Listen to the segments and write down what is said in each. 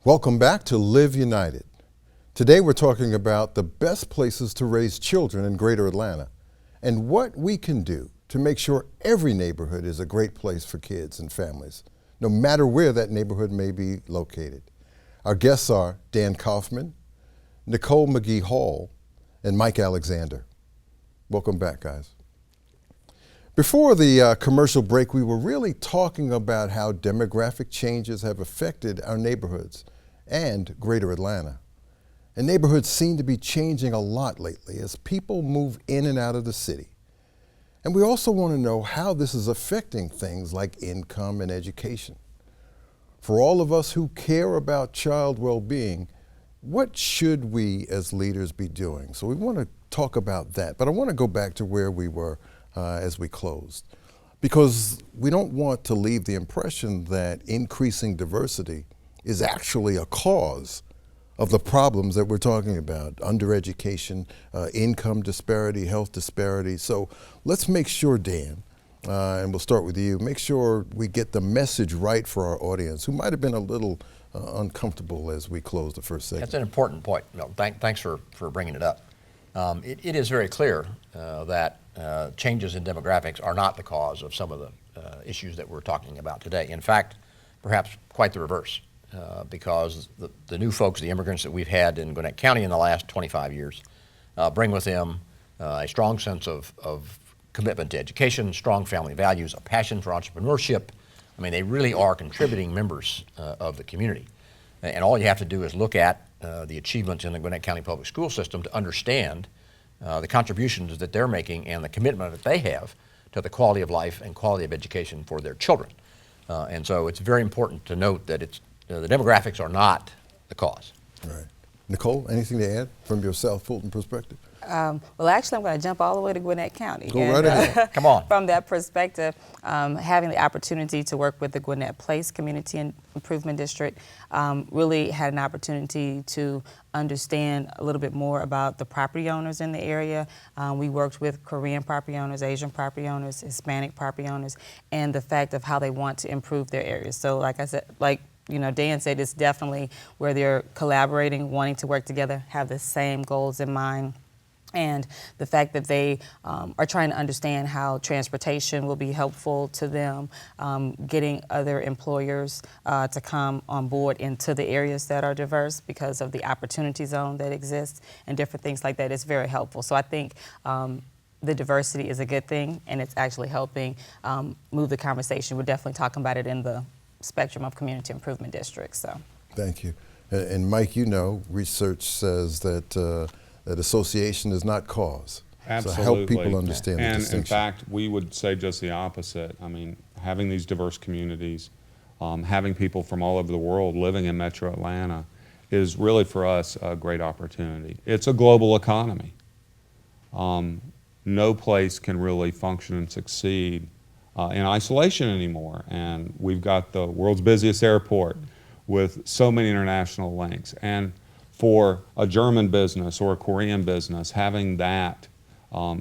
Welcome back to Live United. Today we're talking about the best places to raise children in Greater Atlanta and what we can do to make sure every neighborhood is a great place for kids and families, no matter where that neighborhood may be located. Our guests are Dan Kaufman, Nicole McGee Hall, and Mike Alexander. Welcome back, guys. Before the commercial break, we were really talking about how demographic changes have affected our neighborhoods and Greater Atlanta. And neighborhoods seem to be changing a lot lately as people move in and out of the city. And we also want to know how this is affecting things like income and education. For all of us who care about child well-being, what should we as leaders be doing? So we want to talk about that, but I want to go back to where we were as we closed, because we don't want to leave the impression that increasing diversity is actually a cause of the problems that we're talking about: undereducation, income disparity, health disparity. So let's make sure, Dan, and we'll start with you, make sure we get the message right for our audience who might have been a little uncomfortable as we close the first segment. That's an important point. No, thanks for bringing it up. It is very clear that changes in demographics are not the cause of some of the issues that we're talking about today. In fact, perhaps quite the reverse, because the new folks, the immigrants that we've had in Gwinnett County in the last 25 years, bring with them a strong sense of commitment to education, strong family values, a passion for entrepreneurship. I mean, they really are contributing members of the community. And all you have to do is look at the achievements in the Gwinnett County Public School System to understand the contributions that they're making and the commitment that they have to the quality of life and quality of education for their children. And so it's very important to note that the demographics are not the cause. Right. Nicole, anything to add from your South Fulton perspective? Well, actually, I'm going to jump all the way to Gwinnett County. Go right ahead. Come on. From that perspective, having the opportunity to work with the Gwinnett Place Community Improvement District, really had an opportunity to understand a little bit more about the property owners in the area. We worked with Korean property owners, Asian property owners, Hispanic property owners, and the fact of how they want to improve their areas. So like I said, Dan said, it's definitely where they're collaborating, wanting to work together, have the same goals in mind. And the fact that they are trying to understand how transportation will be helpful to them, getting other employers to come on board into the areas that are diverse because of the opportunity zone that exists and different things like that is very helpful. So I think the diversity is a good thing, and it's actually helping move the conversation. We're definitely talking about it in the spectrum of community improvement districts. So, thank you. And Mike, research says that that association is not cause. Absolutely. So help people understand the distinction. And in fact, we would say just the opposite. I mean, having these diverse communities, having people from all over the world living in Metro Atlanta is really for us a great opportunity. It's a global economy. No place can really function and succeed in isolation anymore. And we've got the world's busiest airport with so many international links. And for a German business or a Korean business, having that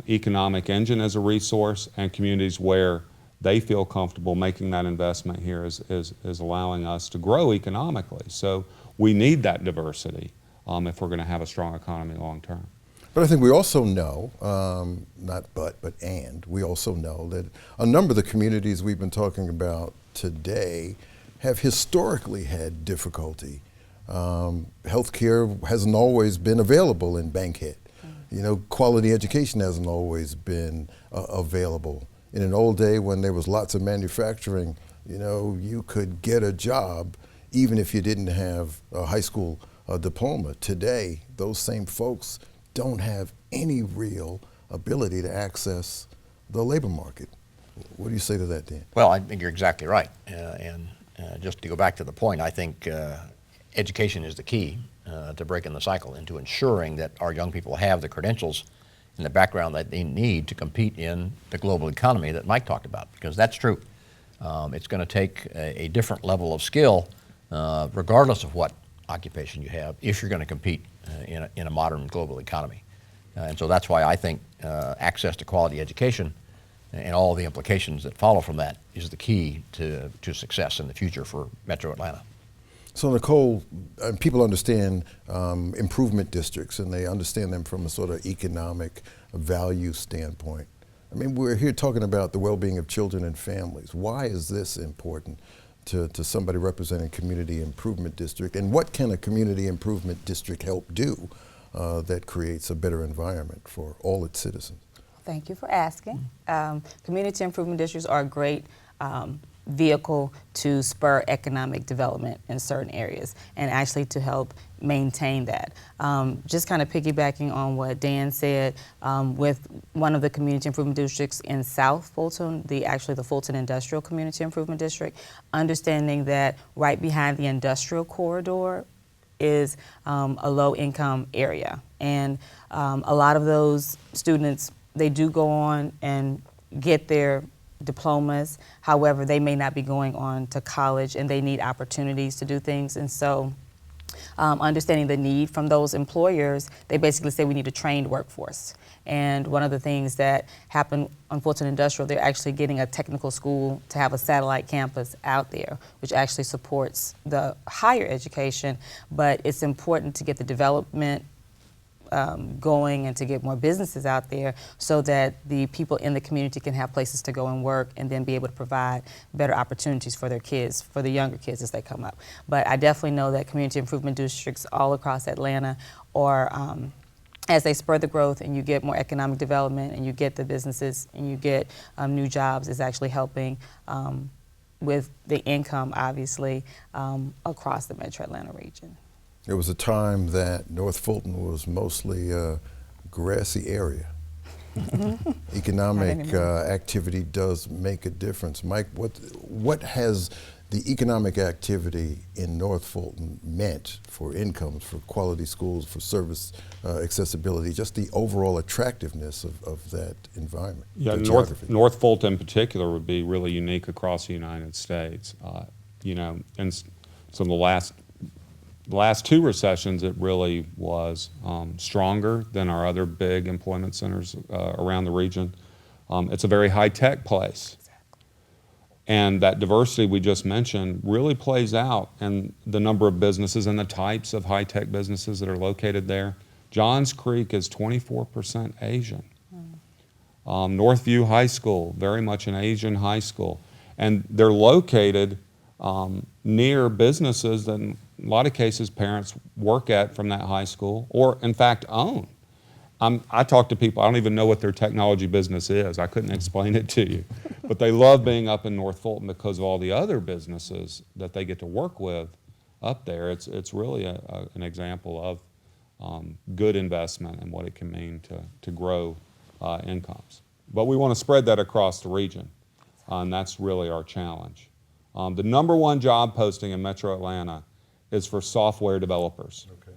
economic engine as a resource and communities where they feel comfortable making that investment here is allowing us to grow economically. So we need that diversity if we're going to have a strong economy long term. But I think we also know, we also know that a number of the communities we've been talking about today have historically had difficulty. Healthcare hasn't always been available in Bankhead. Quality education hasn't always been available. In an old day when there was lots of manufacturing, you could get a job even if you didn't have a high school diploma. Today, those same folks don't have any real ability to access the labor market. What do you say to that, Dan? Well, I think you're exactly right. And just to go back to the point, I think education is the key to breaking the cycle and to ensuring that our young people have the credentials and the background that they need to compete in the global economy that Mike talked about, because that's true. It's going to take a different level of skill, regardless of what occupation you have, if you're going to compete in a modern global economy. And so that's why I think access to quality education and all the implications that follow from that is the key to success in the future for Metro Atlanta. So Nicole, people understand improvement districts, and they understand them from a sort of economic value standpoint. I mean, we're here talking about the well-being of children and families. Why is this important to somebody representing community improvement district, and what can a community improvement district help do that creates a better environment for all its citizens? Thank you for asking. Community improvement districts are a great vehicle to spur economic development in certain areas and actually to help maintain that. Just kind of piggybacking on what Dan said, with one of the community improvement districts in South Fulton, actually the Fulton Industrial Community Improvement District, understanding that right behind the industrial corridor is a low-income area. And a lot of those students, they do go on and get their diplomas. However, they may not be going on to college, and they need opportunities to do things. And so understanding the need from those employers, they basically say we need a trained workforce. And one of the things that happened on Fulton Industrial, they're actually getting a technical school to have a satellite campus out there, which actually supports the higher education. But it's important to get the development going and to get more businesses out there so that the people in the community can have places to go and work and then be able to provide better opportunities for their kids, for the younger kids as they come up. But I definitely know that community improvement districts all across Atlanta are, as they spur the growth and you get more economic development and you get the businesses and you get new jobs, is actually helping with the income, obviously, across the Metro Atlanta region. There was a time that North Fulton was mostly a grassy area. Economic activity does make a difference. Mike, what has the economic activity in North Fulton meant for incomes, for quality schools, for service accessibility, just the overall attractiveness of that environment? Yeah, North Fulton in particular would be really unique across the United States. You know, and so the last two recessions, it really was stronger than our other big employment centers around the region. It's a very high-tech place. Exactly. And that diversity we just mentioned really plays out in the number of businesses and the types of high-tech businesses that are located there. Johns Creek is 24% Asian. Northview High School, very much an Asian high school. And they're located near businesses that in a lot of cases parents work at from that high school or in fact own. I talk to people, I don't even know what their technology business is. I couldn't explain it to you. But they love being up in North Fulton because of all the other businesses that they get to work with up there. It's really an example of good investment and what it can mean to grow incomes. But we want to spread that across the region, and that's really our challenge. The #1 job posting in Metro Atlanta is for software developers. Okay.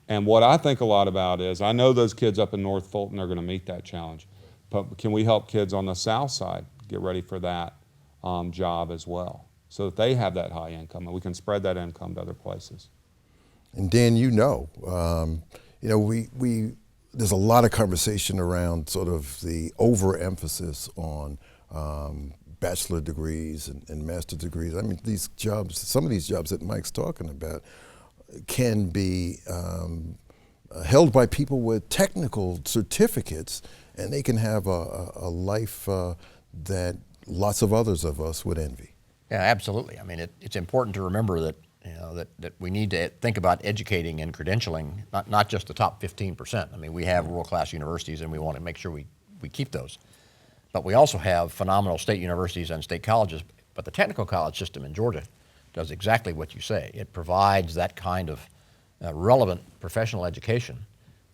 And what I think a lot about is, I know those kids up in North Fulton are going to meet that challenge, but can we help kids on the south side get ready for that job as well, so that they have that high income and we can spread that income to other places. And Dan, there's a lot of conversation around sort of the overemphasis on bachelor degrees and master degrees. I mean, these jobs, some of these jobs that Mike's talking about can be held by people with technical certificates, and they can have a life that lots of others of us would envy. Yeah, absolutely. I mean, it's important to remember that that we need to think about educating and credentialing, not just the top 15%. I mean, we have world-class universities, and we want to make sure we keep those. But we also have phenomenal state universities and state colleges. But the technical college system in Georgia does exactly what you say. It provides that kind of relevant professional education.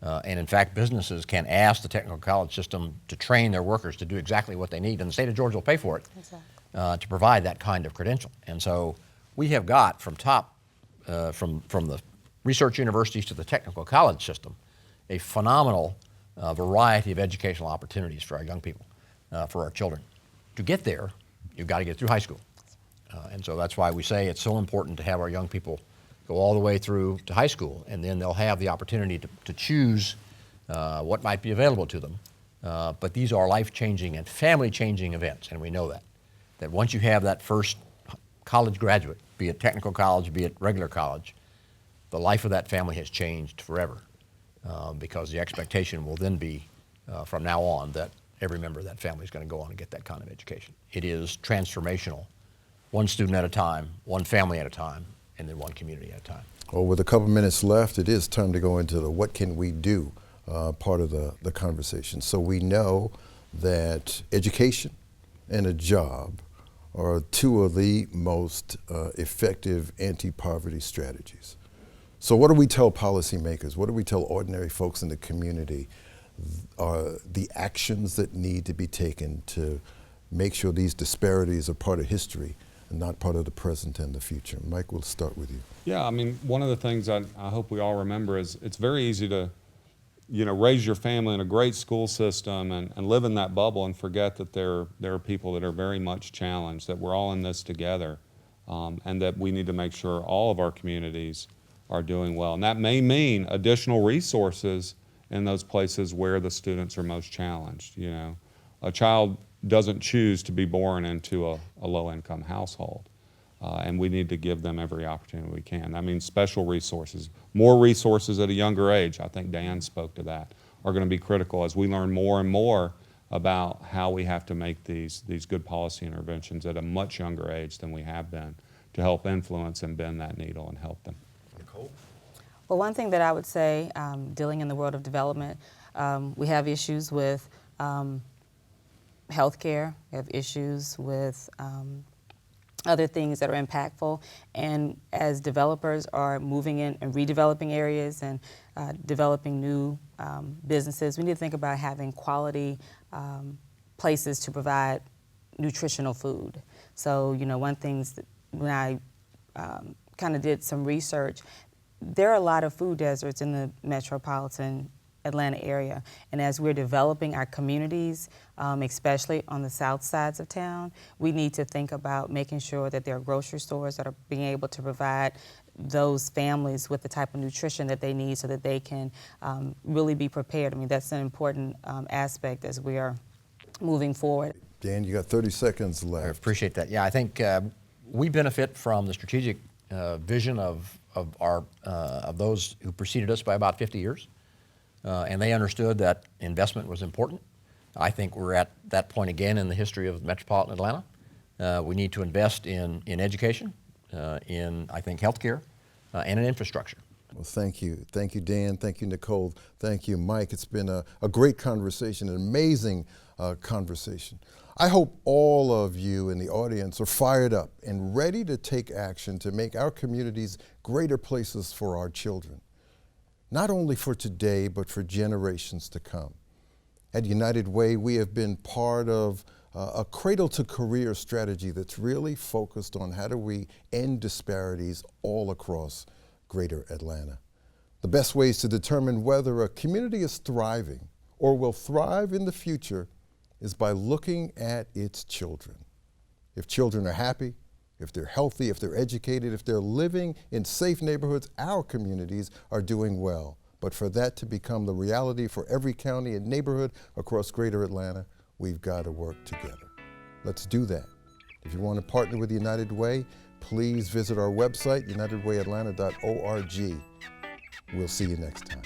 And in fact, businesses can ask the technical college system to train their workers to do exactly what they need, and the state of Georgia will pay for it. Exactly. To provide that kind of credential. And so we have got from the research universities to the technical college system, a phenomenal variety of educational opportunities for our young people, for our children. To get there, you've got to get through high school. And so that's why we say it's so important to have our young people go all the way through to high school, and then they'll have the opportunity to choose what might be available to them. But these are life-changing and family-changing events, and we know that once you have that first college graduate, be it technical college, be it regular college, the life of that family has changed forever because the expectation will then be from now on that every member of that family is going to go on and get that kind of education. It is transformational, one student at a time, one family at a time, and then one community at a time. Well, with a couple minutes left, it is time to go into the what can we do part of the conversation. So we know that education and a job are two of the most effective anti-poverty strategies. So what do we tell policymakers? What do we tell ordinary folks in the community are the actions that need to be taken to make sure these disparities are part of history and not part of the present and the future? Mike, we'll start with you. Yeah, I mean, one of the things I hope we all remember is it's very easy to, raise your family in a great school system and live in that bubble and forget that there are people that are very much challenged, that we're all in this together, and that we need to make sure all of our communities are doing well. And that may mean additional resources in those places where the students are most challenged. A child doesn't choose to be born into a low-income household. And we need to give them every opportunity we can. That means special resources, more resources at a younger age. I think Dan spoke to that, are going to be critical as we learn more and more about how we have to make these good policy interventions at a much younger age than we have been to help influence and bend that needle and help them. Nicole? Well, one thing that I would say, dealing in the world of development, we have issues with healthcare, we have issues with other things that are impactful, and as developers are moving in and redeveloping areas and developing new businesses, we need to think about having quality places to provide nutritional food. So, one thing that when I kind of did some research, there are a lot of food deserts in the metropolitan Atlanta area, and as we're developing our communities, especially on the south sides of town, we need to think about making sure that there are grocery stores that are being able to provide those families with the type of nutrition that they need so that they can really be prepared. I mean, that's an important aspect as we are moving forward. Dan, you got 30 seconds left. I appreciate that. Yeah, I think we benefit from the strategic vision of those who preceded us by about 50 years. And they understood that investment was important. I think we're at that point again in the history of metropolitan Atlanta. We need to invest in education, in, I think, healthcare, and in infrastructure. Well, thank you. Thank you, Dan. Thank you, Nicole. Thank you, Mike. It's been a great conversation, an amazing conversation. I hope all of you in the audience are fired up and ready to take action to make our communities greater places for our children. Not only for today, but for generations to come. At United Way, we have been part of a cradle-to-career strategy that's really focused on how do we end disparities all across Greater Atlanta. The best ways to determine whether a community is thriving or will thrive in the future is by looking at its children. If children are happy, if they're healthy, if they're educated, if they're living in safe neighborhoods, our communities are doing well. But for that to become the reality for every county and neighborhood across Greater Atlanta, we've got to work together. Let's do that. If you want to partner with United Way, please visit our website, unitedwayatlanta.org. We'll see you next time.